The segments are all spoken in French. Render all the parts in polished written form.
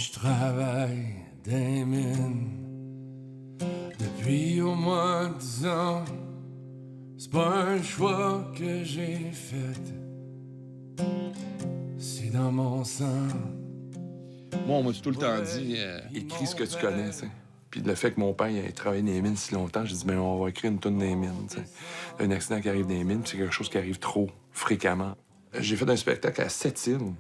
je travaille dans les mines depuis au moins 10 ans. C'est pas un choix que j'ai fait, c'est dans mon sang. Moi, on m'a tout le temps dit, écris ce que tu connais, tu sais. Puis le fait que mon père ait travaillé dans les mines si longtemps, j'ai dit, ben on va écrire une tonne dans les mines, tu sais. Un accident qui arrive dans les mines, c'est quelque chose qui arrive trop fréquemment. J'ai fait un spectacle à Sept-Îles,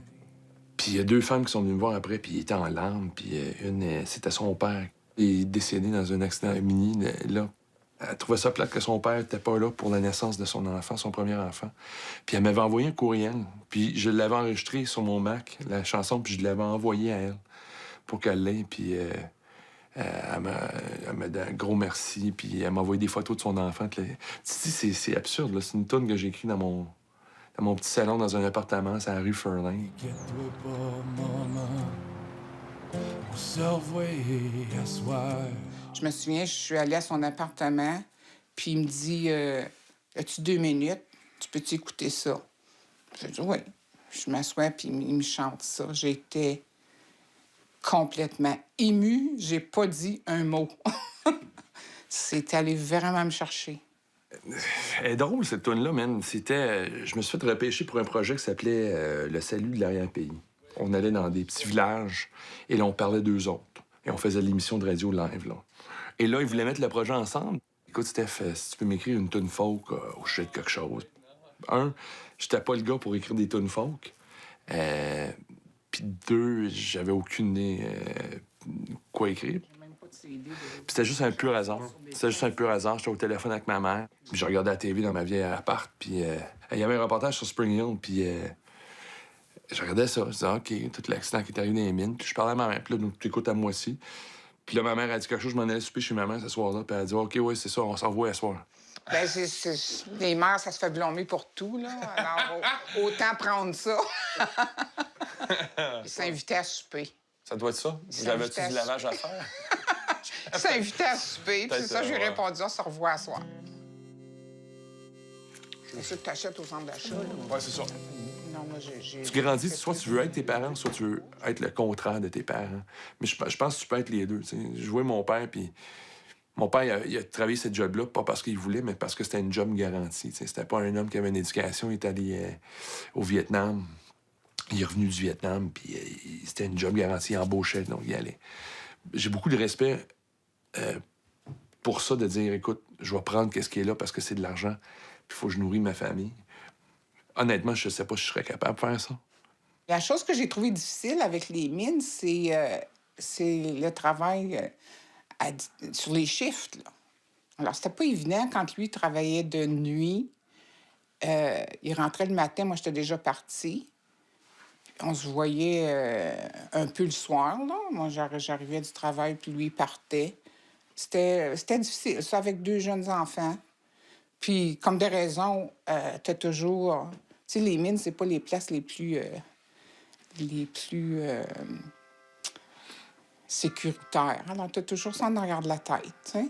puis il y a 2 femmes qui sont venues me voir après, puis il était en larmes, puis une, c'était son père. Il est décédé dans un accident mini, là. Elle trouvait ça plate que son père n'était pas là pour la naissance de son enfant, son premier enfant. Puis elle m'avait envoyé un courriel, puis je l'avais enregistré sur mon Mac, la chanson, puis je l'avais envoyée à elle pour qu'elle l'ait, puis elle m'a dit un gros merci, puis elle m'a envoyé des photos de son enfant. C'est absurde, là. C'est une toune que j'ai écrite dans mon petit salon dans un appartement, c'est à la rue Furlan. Inquiète-toi pas, maman, on se revoit à soir. Je me souviens, je suis allée à son appartement, puis il me dit as-tu 2 minutes? Tu peux-tu écouter ça? J'ai dit oui. Je m'assois, puis il me chante ça. J'étais complètement émue. J'ai pas dit un mot. C'est allé vraiment me chercher. Elle est drôle, cette toune-là, man. C'était... Je me suis fait repêcher pour un projet qui s'appelait Le salut de l'arrière-pays. On allait dans des petits villages, et là, on parlait d'eux autres. Et on faisait l'émission de radio live, là. Et là, ils voulaient mettre le projet ensemble. Écoute, Steph, si tu peux m'écrire une toune folk au sujet de quelque chose. J'étais pas le gars pour écrire des tounes folk. Puis 2, j'avais aucune idée quoi écrire. Puis c'était juste un pur hasard. C'était juste un pur hasard. J'étais au téléphone avec ma mère. Puis je regardais la TV dans ma vieille appart. Puis il y avait un reportage sur Spring Hill. Puis je regardais ça. Je disais, OK, tout l'accident qui est arrivé dans les mines. Puis je parlais à ma mère. Puis là, donc, tu écoutes à moi aussi. Puis là, ma mère a dit quelque chose. Je m'en allais souper chez ma mère ce soir-là. Puis elle a dit, OK, oui, c'est ça, on s'en revoit ce soir. Ben, les mères, ça se fait blâmer pour tout, là. Alors, autant prendre ça. Ils s'invitaient à souper. Ça doit être ça? J'avais-tu du lavage à faire? Ils s'invitaient à souper, puis c'est ça, j'ai répondu, on se revoit à soir. C'est ça que tu achètes au centre d'achat, là. Oui, c'est ça. Non, moi, j'ai... Tu grandis, soit tu veux être tes parents, soit tu veux être le contraire de tes parents. Mais je pense que tu peux être les deux, tu sais. Je vois mon père, puis... Mon père, il a travaillé cette job-là, pas parce qu'il voulait, mais parce que c'était une job garantie. C'était pas un homme qui avait une éducation. Il est allé au Vietnam. Il est revenu du Vietnam, puis c'était une job garantie. Il embauchait, donc il allait. J'ai beaucoup de respect pour ça, de dire, écoute, je vais prendre ce qui est là parce que c'est de l'argent, puis il faut que je nourris ma famille. Honnêtement, je sais pas si je serais capable de faire ça. La chose que j'ai trouvée difficile avec les mines, c'est le travail... sur les shifts, là. Alors, c'était pas évident quand lui travaillait de nuit. Il rentrait le matin, moi, j'étais déjà partie. On se voyait un peu le soir, là. Moi, j'arrivais du travail, puis lui, il partait. C'était difficile, ça, avec 2 jeunes enfants. Puis, comme de raison, t'as toujours... Tu sais, les mines, c'est pas les places les plus sécuritaire. Alors, tu as toujours ça en arrière de la tête, tu sais.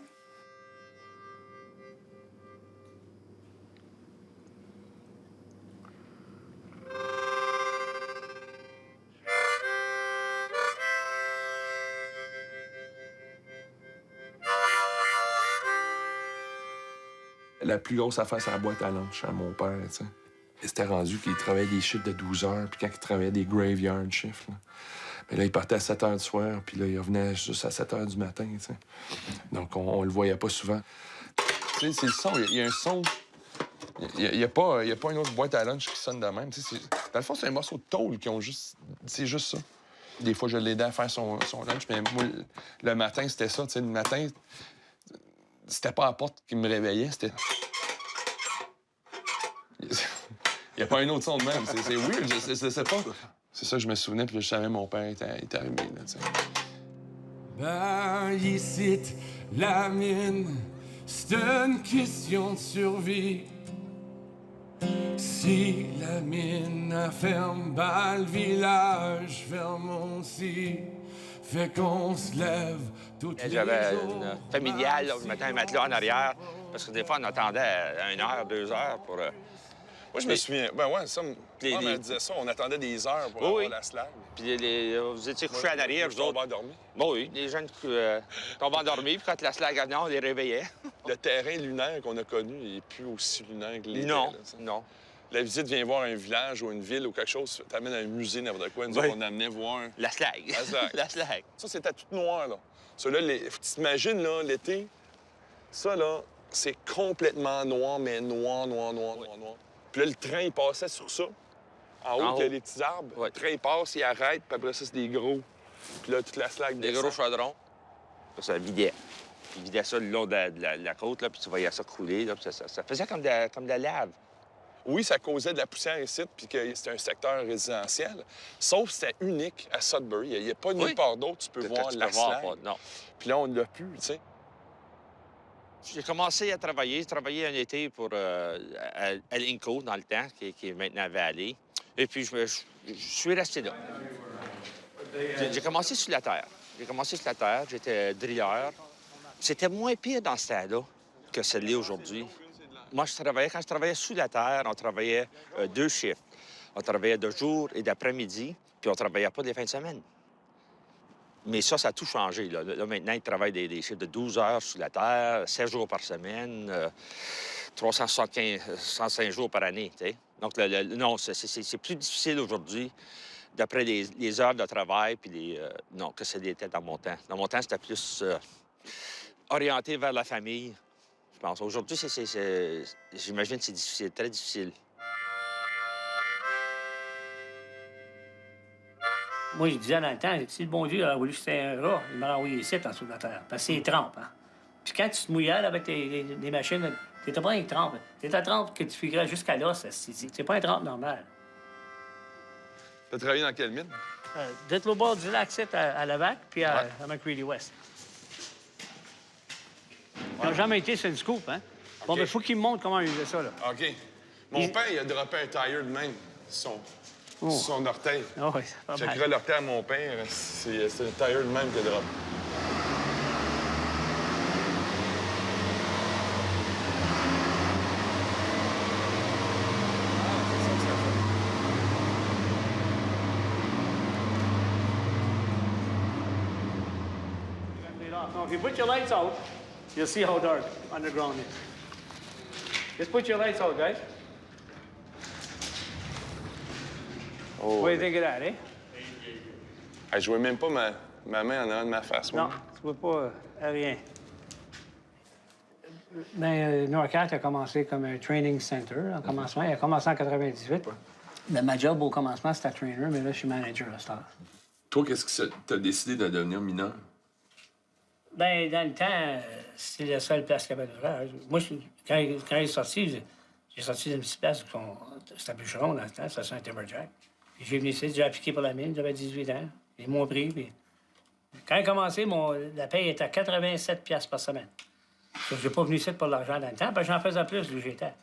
La plus grosse affaire, c'est la boîte à lunch à mon père, tu sais. C'était rendu qu'il travaillait des shifts de 12 heures, puis quand il travaillait des graveyard shifts, là, mais là, il partait à 7 heures du soir, puis là, il revenait juste à 7 heures du matin, tu sais. Donc, on le voyait pas souvent. Tu sais, c'est le son. Il y a un son... Il y a pas une autre boîte à lunch qui sonne de même. Tu sais, dans le fond, c'est un morceau de tôle qui ont juste... C'est juste ça. Des fois, je l'aidais à faire son lunch, mais moi, le matin, c'était ça. Tu sais, le matin, c'était pas la porte qui me réveillait, c'était... Il n'y a pas un autre son de même. C'est weird, je sais pas. C'est ça que je me souvenais, puis je savais que mon père était arrivé, là, tu sais. Ben, ici, la mine, c'est une question de survie. Si la mine ferme, ben, le village ferme aussi. Fait qu'on se lève toutes les J'avais jours. une familiale, là, où je mettais un matelas en arrière, parce que des fois, on attendait 1 heure, 2 heures pour Moi, je me souviens. Ben ouais, ça, Les- ma mère les- disait ça. On attendait des heures pour Oui, avoir oui. la slag. Puis vous étiez couchés en arrière, je vous autres. tombais endormi. Bon, oui, les jeunes tombent endormis, puis quand la slag venait, on les réveillait. Le terrain lunaire qu'on a connu, il n'est plus aussi lunaire que les Non, là, ça. non. La visite vient voir un village ou une ville ou quelque chose, t'amènes à un musée, n'importe quoi. Nous Oui. autres, on amenait voir. La slag. La slag. La slag. Ça, c'était tout noir, là. Ça, là, faut que tu t'imagines, là, l'été, ça, là, c'est complètement noir, mais noir. Puis là, le train, il passait sur ça. En haut, En il y a haut. les petits arbres. Ouais. Le train, il passe, il arrête, puis après ça, c'est des gros. Puis là, toute la slag Des descend. gros chaudrons. Ça vidait. Ils vidaient ça le long de la côte, là, puis tu voyais ça couler. Là, puis ça faisait comme de la lave. Oui, ça causait de la poussière ici, puis que c'était un secteur résidentiel. Sauf que c'était unique à Sudbury. Il n'y a pas nulle Oui. part d'autre tu peux Que voir tu la peux voir slag. pas, non. Puis là, on l'a plus, tu sais. J'ai commencé à travailler. J'ai travaillé un été pour à l'Inco, dans le temps, qui est maintenant à Valley. Et puis, je suis resté là. J'ai commencé sur la terre. J'étais drilleur. C'était moins pire dans ce temps-là que ce l'est aujourd'hui. Moi, quand je travaillais sous la terre, on travaillait 2 shifts. On travaillait de jour et d'après-midi, puis on travaillait pas des fins de semaine. Mais ça a tout changé. Là, maintenant, ils travaillent des chiffres de 12 heures sous la terre, 7 jours par semaine, 365 jours par année, tu sais. Donc, non, c'est plus difficile aujourd'hui, d'après les heures de travail, puis non, que c'était dans mon temps. Dans mon temps, c'était plus orienté vers la famille, je pense. Aujourd'hui, j'imagine que c'est difficile, très difficile. Moi, je disais dans le temps, si le bon Dieu a voulu que c'était un rat, il m'aurait envoyé ici, en dessous de la terre. Parce que c'est trempe, hein. Puis quand tu te mouillais là, avec les machines, t'étais pas une trempe. T'étais une trempe que tu figurais jusqu'à l'os. C'est pas une trempe normale. T'as travaillé dans quelle mine? D'être au bord du lac, c'est à Levac, puis à McCready West. Ils n'ont jamais été sur une scoop, hein. Bon, OK. mais faut qu'ils me montrent comment ils faisaient ça, là. OK. Mon père, il a droppé un tire de même, sur son orteil. Ah oui, c'est pas J'ai mal. cru l'orteil à mon père, c'est le tire de même qu'il a droppé. Now, if you put your lights out, you'll see how dark underground is. Just put your lights out, guys. Oh, What do you think of that, eh? hey, je vois même pas ma main en avant de ma face, moi. Non, tu vois pas rien. Ben, Norcat a commencé comme un training center en commencement. Il a commencé en 98. Ben, ma job au commencement, c'était trainer, mais là, je suis manager à cette heure. Toi, qu'est-ce que t'as décidé de devenir mineur? Ben, dans le temps, c'était la seule place qu'il y avait d'orage. Moi, quand il est sorti, j'ai sorti d'une petite place, c'était bûcheron dans le temps, ça un Timberjack. Puis j'ai venu ici, j'ai appliqué pour la mine, j'avais 18 ans. Ils m'ont pris, puis... Quand il a commencé, la paye était à 87 piastres par semaine. Je n'ai pas venu ici pour l'argent dans le temps, parce que j'en faisais plus où j'étais.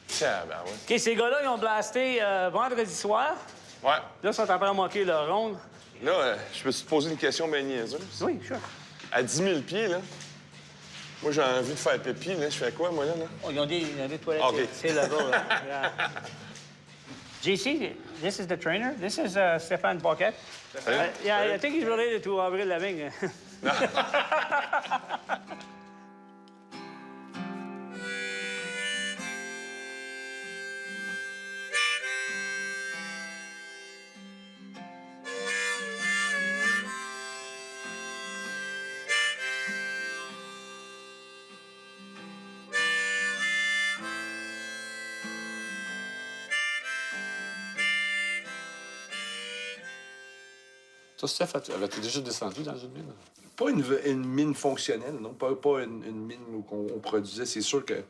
Tiens, ben ouais. OK, ces gars-là, ils ont blasté vendredi soir. Ouais. Là, ils sont en train de manquer leur ronde. Là, je peux te poser une question bien niaiseuse. Oui, sure. À 10 000 pieds, là, moi, j'ai envie de faire pipi, là. Je fais quoi, moi, là? Oh, ils ont des toilettes. OK. C'est là-bas, là. Yeah. JC, this is the trainer. This is Stéphane Paquette. Yeah, I think he's related to Avril Lavigne. Toi, Steph, avais-tu déjà descendu dans une mine? Pas une mine fonctionnelle, non? Pas une mine où on produisait. C'est sûr que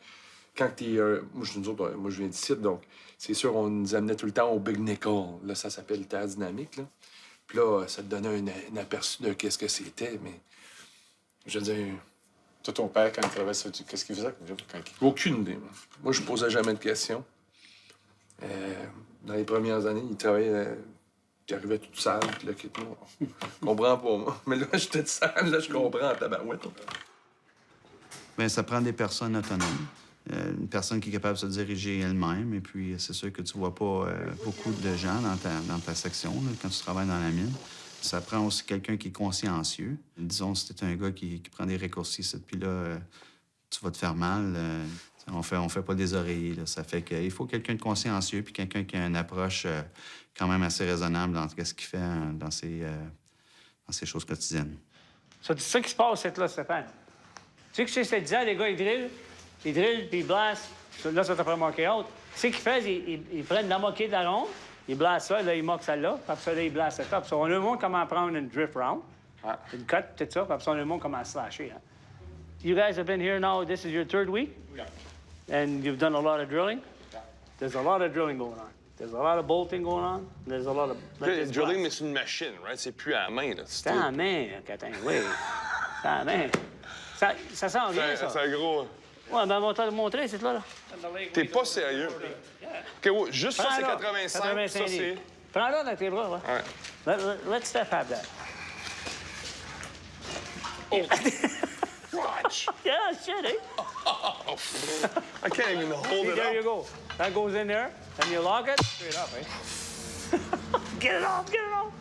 quand t'es... moi, je viens d'ici, donc c'est sûr, on nous amenait tout le temps au Big Nickel. Là, ça s'appelle Terre Dynamique, là. Puis là, ça te donnait un aperçu de qu'est-ce que c'était, mais... Je veux dire... Toi, ton père, quand il travaillait sur... Qu'est-ce qu'il faisait? Aucune idée. Moi, je posais jamais de questions. Dans les premières années, il travaillait... Il arrivait tout sale, puis là, je comprends pas, moi. Mais là, j'étais tout sale, là, je comprends en tabarouette. Bien, ça prend des personnes autonomes. une personne qui est capable de se diriger elle-même. Et puis, c'est sûr que tu vois pas beaucoup de gens dans ta section là, quand tu travailles dans la mine. Ça prend aussi quelqu'un qui est consciencieux. Disons, si t'es un gars qui prend des raccourcis, puis là, tu vas te faire mal. On fait pas des oreillers. Là. Ça fait qu'il faut quelqu'un de consciencieux puis quelqu'un qui a une approche quand même assez raisonnable dans ce qu'il fait dans ses choses quotidiennes. C'est ça qui se passe, cette là, Stéphane. Tu sais que c'est disant, les gars, ils drillent, puis ils blastent. Là, ça t'a pas manqué autre. Tu sais qu'ils font, ils prennent la moquée de la ronde, ils blastent ça, là, ils moquent celle-là, puis après ça, là, ils blastent cette là. Puis on leur montre comment prendre une drift round, une cut, tout ça, puis après ça, on leur montre comment slasher. Hein. You guys have been here now, this is your 3rd week? Yeah. And you've done a lot of drilling? Yeah. There's a lot of drilling going on. There's a lot of bolting going on. There's a lot of... Le drilling, mais c'est une machine, right? C'est plus à la main, là. C'est à la main, Catin, oui. C'est à la main. Ça s'en vient, ça. C'est gros. Ouais, ben, on va te le montrer, c'est là. T'es pas sérieux. OK, ouais, juste ça, c'est 85. Ça, c'est... Prends-le dans tes bras, ouais. Let's Steph have that. Oh! Watch! Yeah, shit, eh? I can't even hold it There up. you go. That goes in there, and you lock it. Straight up, eh? Get it off, get it off.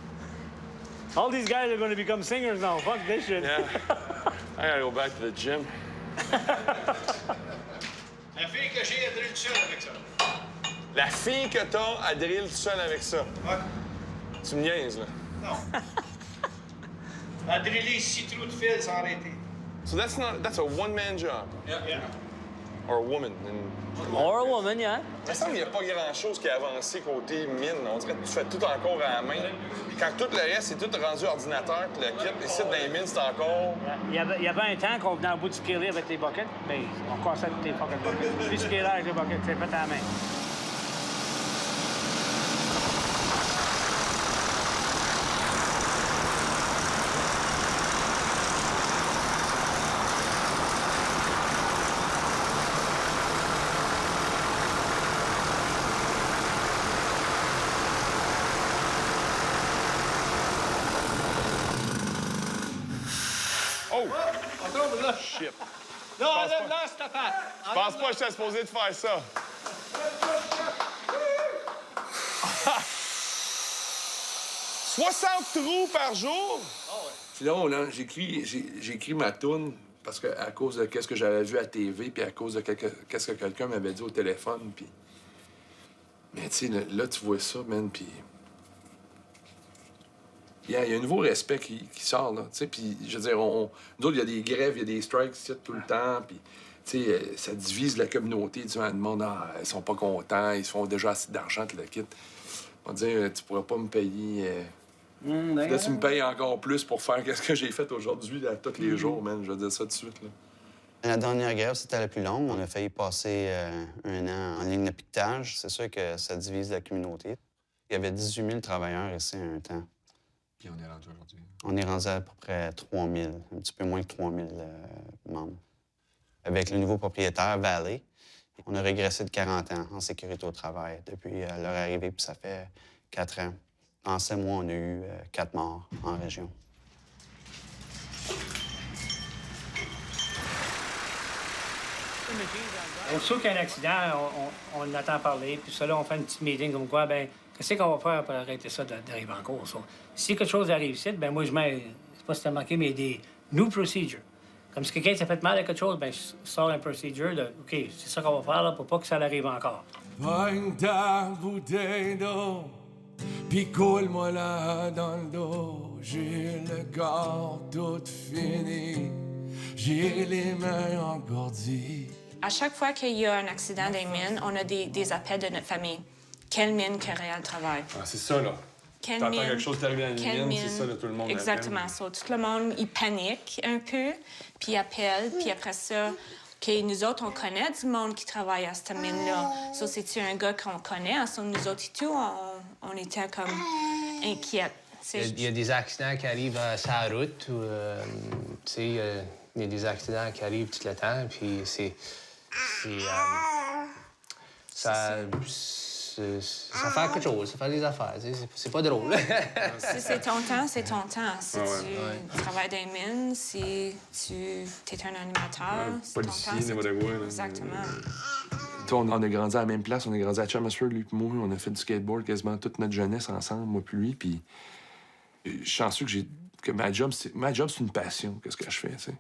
All these guys are going to become singers now. Fuck this shit. Yeah. I gotta go back to the gym. La fille que j'ai, elle drille seule avec ça. La fille que t'as, elle drille seule avec ça. Ouais. Tu me niaises, là. Non. Elle a drillé 6 trous de fil sans arrêter. So that's a one-man job. Yeah. Or a woman. Or a woman, yeah. Il me semble qu'il n'y a pas grand-chose qui a avancé côté mine. On dirait que tu fais tout encore à la main. Quand tout le reste, c'est tout rendu ordinateur, puis le kit. Ici, dans les mines, c'est encore... Il y avait un temps qu'on venait au bout du skiller avec les buckets, mais on cassait toutes les fucking buckets. Plus skiller avec les buckets, c'est fait à la main. Oh! On tombe là. Shit! Non, là, Stéphane. Je pense pas que j'étais supposé de faire ça. 60 trous par jour? C'est drôle, hein? J'ai écrit ma toune parce que à cause de qu'est-ce que j'avais vu à TV, puis à cause de qu'est-ce que quelqu'un m'avait dit au téléphone, puis... Mais tu sais, là, tu vois ça, man, puis... Il y a un nouveau respect qui sort, là, tu sais, puis je veux dire, nous autres, il y a des grèves, il y a des strikes ici tout le temps, puis, tu sais, ça divise la communauté, tu sais, le monde, ils sont pas contents, ils se font déjà assez d'argent, tu le quittes. On va dire, tu pourras pas me payer... Là, tu me payes encore plus pour faire ce que j'ai fait aujourd'hui, tous les jours, man, je vais dire ça tout de suite, là. La dernière grève, c'était la plus longue. On a failli passer 1 an en ligne de piquetage. C'est sûr que ça divise la communauté. Il y avait 18 000 travailleurs ici à un temps. Puis on est rendu aujourd'hui. On est rendu à peu près 3 000, un petit peu moins que 3 000 membres. Avec le nouveau propriétaire, Valley, on a régressé de 40 ans en sécurité au travail depuis leur arrivée, puis ça fait 4 ans. En 7 mois, on a eu 4 morts en région. Aussitôt qu'il y a un accident, on entend parler, puis ça, là, on fait une petite meeting comme quoi, ben qu'est-ce qu'on va faire pour arrêter ça d'arriver en cours? Si quelque chose arrive ici, ben moi, je mets, c'est pas si t'as marqué, mais des new procedures. Comme si quelqu'un s'est fait mal à quelque chose, ben je sors un procedure de, OK, c'est ça qu'on va faire, là, pour pas que ça arrive encore. Pogne ta bouteille d'eau, pis coule-moi là dans le dos. J'ai le corps tout fini, j'ai les mains engourdies. À chaque fois qu'il y a un accident des mines, on a des appels de notre famille. Quelle mine que Réal travaille? Ah, c'est ça, là. Quelle T'entends mine? quelque chose t'arrive dans Quelle une mine, mine? c'est ça, là, tout le monde Exactement. appelle. So, tout le monde, il panique un peu, puis il appelle, puis après ça, OK, nous autres, on connaît du monde qui travaille à cette mine-là. So, c'est-tu un gars qu'on connaît? So, nous autres et tout, on était comme inquiets. Il y a des accidents qui arrivent sur la route, ou, tu sais, il y a des accidents qui arrivent tout le temps, puis c'est ça fait quelque chose, ça fait des affaires. C'est pas drôle. Si c'est ton temps, c'est ton temps. Si Ouais. tu travailles dans les mines, si tu es un animateur, c'est ton policier, temps. c'est n'importe quoi, là. Exactement. Tu sais, on a grandi à la même place, on a grandi à Chelmsford, lui et moi. On a fait du skateboard quasiment toute notre jeunesse ensemble, moi puis lui. Puis je suis chanceux que ma job, c'est une passion, qu'est-ce que je fais, tu sais.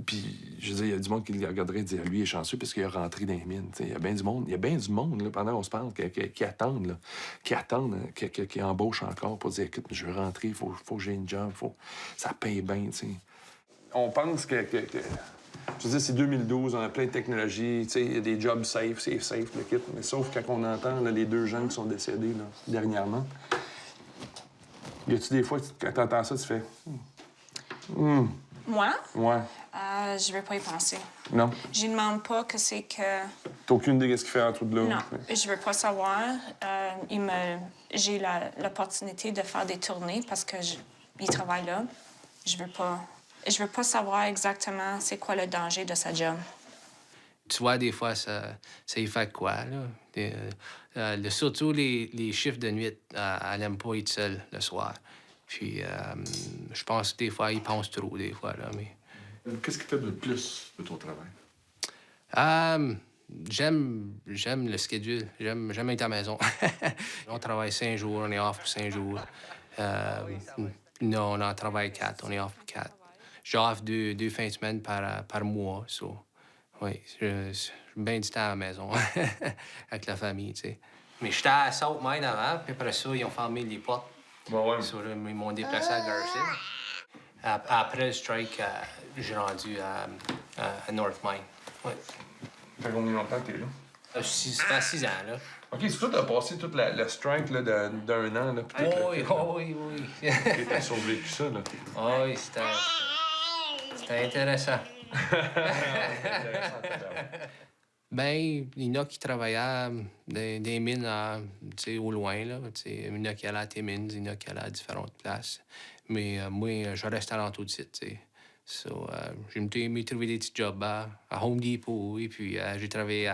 Puis, je veux dire, il y a du monde qui le regarderait et dire, lui, il est chanceux parce qu'il est rentré dans les mines. Il y a bien du monde, là, pendant qu'on se parle, qui attendent, là, qui embauchent encore pour dire, écoute, je veux rentrer, il faut que j'ai une job, ça paye bien, tu sais. On pense que je veux dire, c'est 2012, on a plein de technologies, tu sais, il y a des jobs safe, le kit. Mais sauf quand on entend là, les 2 jeunes qui sont décédés là, dernièrement, y a-tu des fois, quand t'entends ça, tu fais... Moi, Ouais. je vais pas y penser. Non. Je demande pas que c'est que... T'as aucune idée de ce qu'il fait entre de là. Non, je veux pas savoir. J'ai l'opportunité de faire des tournées parce que il travaille là. Je veux pas savoir exactement c'est quoi le danger de sa job. Tu vois, des fois, ça y fait quoi, là? Surtout les chiffres de nuit, elle n'aime pas être seule le soir. Puis, je pense que des fois, il pense trop, des fois, là, mais... Qu'est-ce qui te fait le plus de ton travail? J'aime le schedule. J'aime être à la maison. On travaille 5 jours, on est off pour 5 jours. Non, on en travaille 4, on est off pour 4. J'ai off 2 fins de semaine par mois, so... Oui, j'ai bien du temps à la maison, avec la famille, tu sais. Mais j'étais à Salt Mine avant, puis après ça, ils ont fermé les portes. Ouais. So, là, ils m'ont déplacé à Garcia. Après le strike, j'ai rendu à North Mine. Ouais. Ça fait combien de longtemps que t'es là? Ça fait 6 ans, là. OK, c'est toi, t'as passé toute le strike là, d'un an, là, puis Oui. t'as survécu ça, là. Oui, c'était intéressant. Ben, il y en a qui travaillaient des mines au loin, là. Il y en a qui allaient à Timmins, il y en a qui allaient à différentes places. Mais moi, je restais à l'entour du site, tu sais. So, j'ai aimé trouver des petits jobs à Home Depot, et puis j'ai travaillé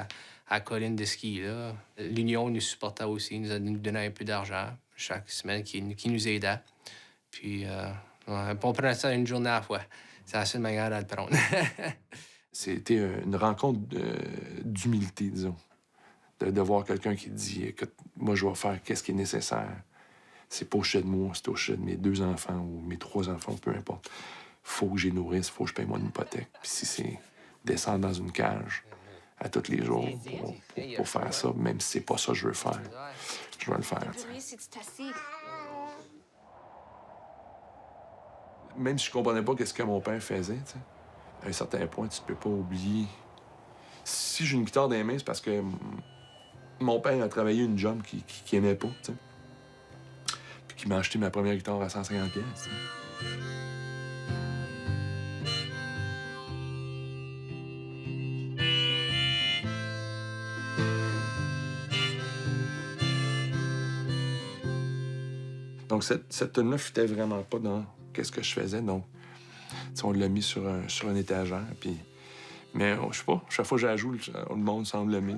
à Colline de ski, là. L'Union nous supportait aussi, nous donnait un peu d'argent chaque semaine qui nous aidait. Puis, on prenait ça une journée à la fois. C'est la seule manière de le prendre. C'était une rencontre d'humilité, disons. De voir quelqu'un qui dit, écoute, moi, je vais faire qu'est-ce qui est nécessaire. C'est pas au chez de moi, c'est au chez de mes 2 enfants ou mes 3 enfants, peu importe. Faut que j'y nourrisse, faut que je paye mon hypothèque. Puis si c'est descendre dans une cage à tous les jours pour faire ça, même si c'est pas ça que je veux faire, je vais le faire. Même si je comprenais pas qu'est-ce que mon père faisait, tu sais, à un certain point, tu peux pas oublier. Si j'ai une guitare dans les mains, c'est parce que mon père a travaillé une job qu'il aimait pas, tu sais. Puis qu'il m'a acheté ma première guitare à 150$, tu sais. Donc, cette tune-là fitait vraiment pas dans qu'est-ce que je faisais. Donc, on l'a mis sur un étagère. Puis... Mais je sais pas, chaque fois que je la joue, le monde semble l'aimer.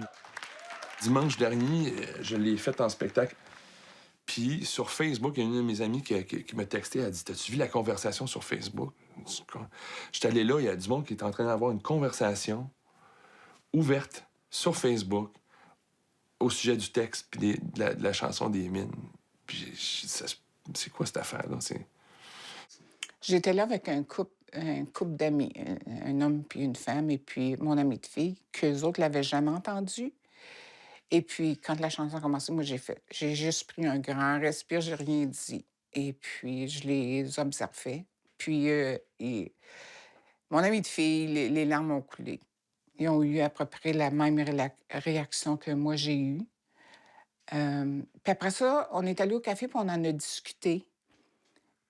Dimanche dernier, je l'ai fait en spectacle. Puis sur Facebook, il y a une de mes amies qui m'a texté. Elle a dit, t'as-tu vu la conversation sur Facebook? J'étais allé là, il y a du monde qui est en train d'avoir une conversation ouverte sur Facebook au sujet du texte puis de la chanson des mines. Puis c'est quoi cette affaire-là? J'étais là avec un couple d'amis, un homme puis une femme, et puis mon ami de fille, qu'eux autres l'avaient jamais entendu. Et puis, quand la chanson a commencé, moi, j'ai juste pris un grand respire, j'ai rien dit. Et puis, je les observais. Puis, mon ami de fille, les larmes ont coulé. Ils ont eu à peu près la même réaction que moi, j'ai eue. Puis après ça, on est allé au café, puis on en a discuté.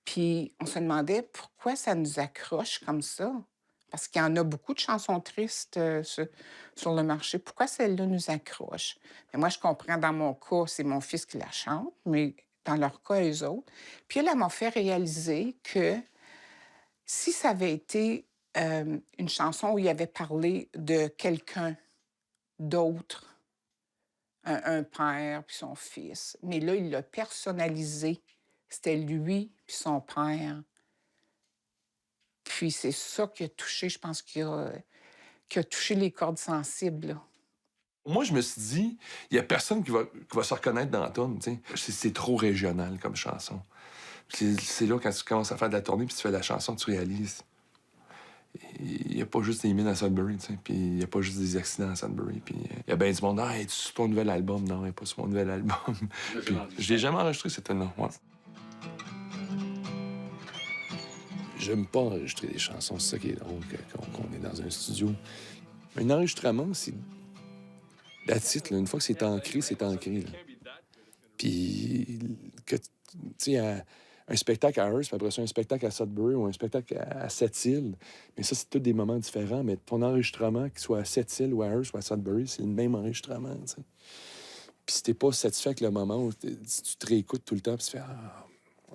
Puis on se demandait pourquoi ça nous accroche comme ça. Parce qu'il y en a beaucoup de chansons tristes sur le marché. Pourquoi celle-là nous accroche? Mais moi, je comprends, dans mon cas, c'est mon fils qui la chante, mais dans leur cas, eux autres. Puis elle m'a fait réaliser que si ça avait été une chanson où il avait parlé de quelqu'un d'autres, un père puis son fils. Mais là, il l'a personnalisé. C'était lui puis son père. Puis c'est ça qui a touché, je pense, qui a touché les cordes sensibles, là. Moi, je me suis dit, il y a personne qui va se reconnaître dans la tourne, tu sais. C'est trop régional comme chanson. C'est là, quand tu commences à faire de la tournée puis tu fais la chanson, tu réalises. Il n'y a pas juste des mines à Sudbury, tu sais, puis il n'y a pas juste des accidents à Sudbury, puis il y a bien du monde. Ah, es-tu sur ton nouvel album? Non, il n'est pas sur mon nouvel album. Puis, je l'ai jamais enregistré, cette tune-là. Ouais. J'aime pas enregistrer des chansons, c'est ça qui est drôle, qu'on est dans un studio. Un enregistrement, c'est... That's it, là. Une fois que c'est ancré, c'est ancré. Là. Puis, tu sais, un spectacle à Hearst, puis après ça, un spectacle à Sudbury ou un spectacle à Sept-Îles, mais ça, c'est tous des moments différents. Mais ton enregistrement, qu'il soit à Sept-Îles ou à Hearst ou à Sudbury, c'est le même enregistrement, tu sais. Puis si t'es pas satisfait avec le moment où tu te réécoutes tout le temps, puis tu fais « Ah,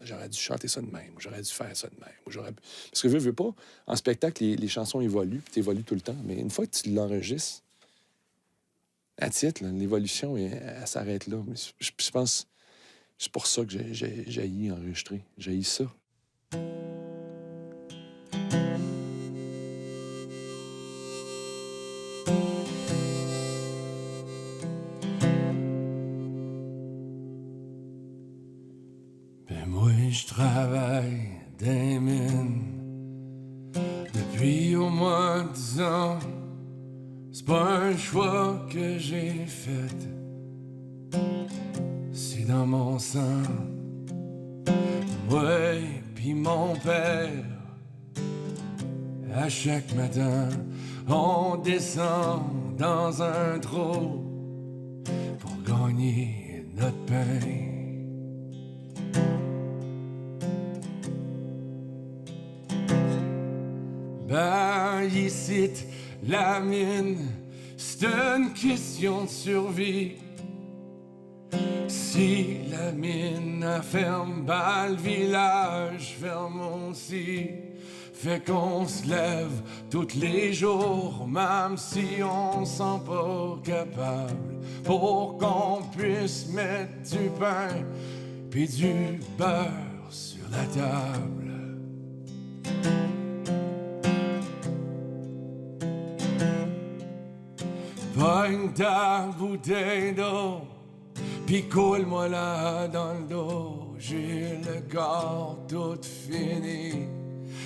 j'aurais dû chanter ça de même, ou j'aurais dû faire ça de même. » Parce que veux pas, en spectacle, les chansons évoluent, puis t'évolues tout le temps. Mais une fois que tu l'enregistres, à titre, l'évolution, elle s'arrête là. Mais je pense... C'est pour ça que j'ai haï enregistrer. J'ai haï ça. Ben moi, je travaille dans les mines depuis au moins 10 ans. C'est pas un choix que j'ai fait. C'est dans mon sang. Ouais, puis mon père. À chaque matin, on descend dans un trou pour gagner notre pain. Ben, ici, la mine, c'est une question de survie. Si la mine ferme, ben le village ferme aussi. Fait qu'on se lève tous les jours, même si on se sent pas capable, pour qu'on puisse mettre du pain puis du beurre sur la table. Pogne ta bouteille d'eau, pis coule-moi là dans le dos. J'ai le corps tout fini,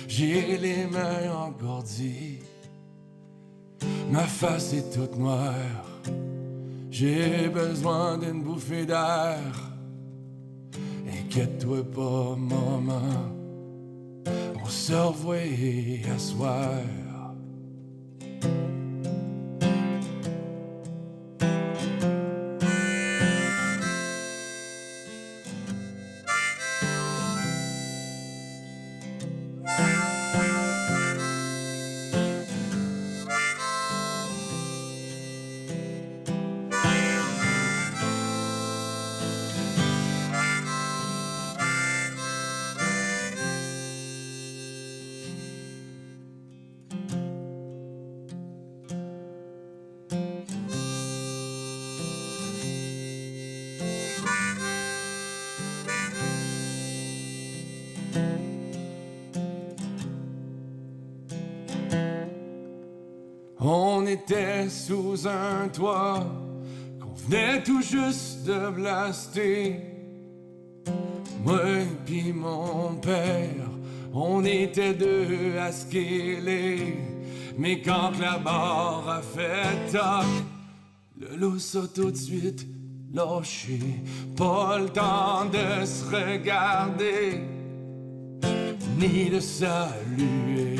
j'ai les mains engourdies, ma face est toute noire, j'ai besoin d'une bouffée d'air. Inquiète-toi pas, maman, on se revoit à soir. On était sous un toit qu'on venait tout juste de blaster. Moi pis mon père, on était deux à scaler. Mais quand la barre a fait toc, le loup a tout de suite lâché. Pas le temps de se regarder, ni de saluer.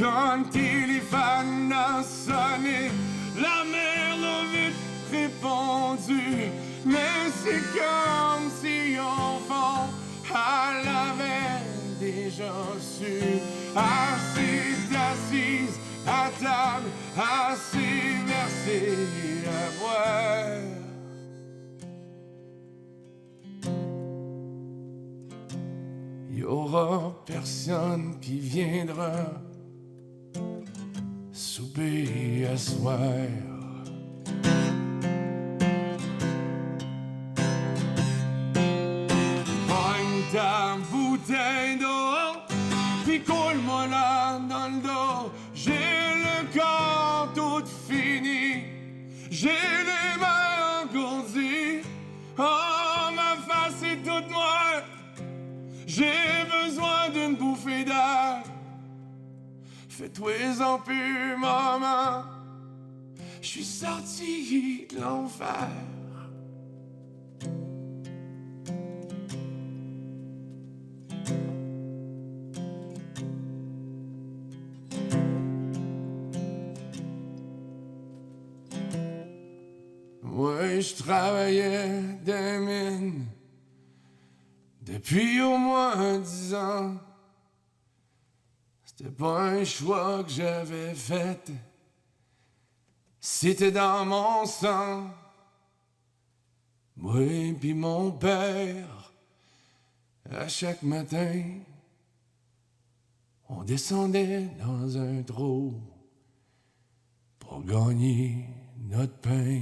Quand le téléphone a sonné, la mère l'a vite répondu. Mais c'est comme si au fond, elle avait déjà su. Assez assise à table, assez versée à boire. aura personne qui viendra souper à soir. Pogne ta bouteille d'eau, puis coule-moi là dans le dos. J'ai le corps tout fini, j'ai les mains engourdies. Oh, ma face est toute noire, j'ai besoin d'une bouffée d'air. Fais-toi-en plus, maman, je suis sorti de l'enfer. Moi, je travaillais dans les mines depuis au moins 10 ans. C'était pas un choix que j'avais fait, c'était dans mon sang. Moi puis mon père, à chaque matin, on descendait dans un trou pour gagner notre pain.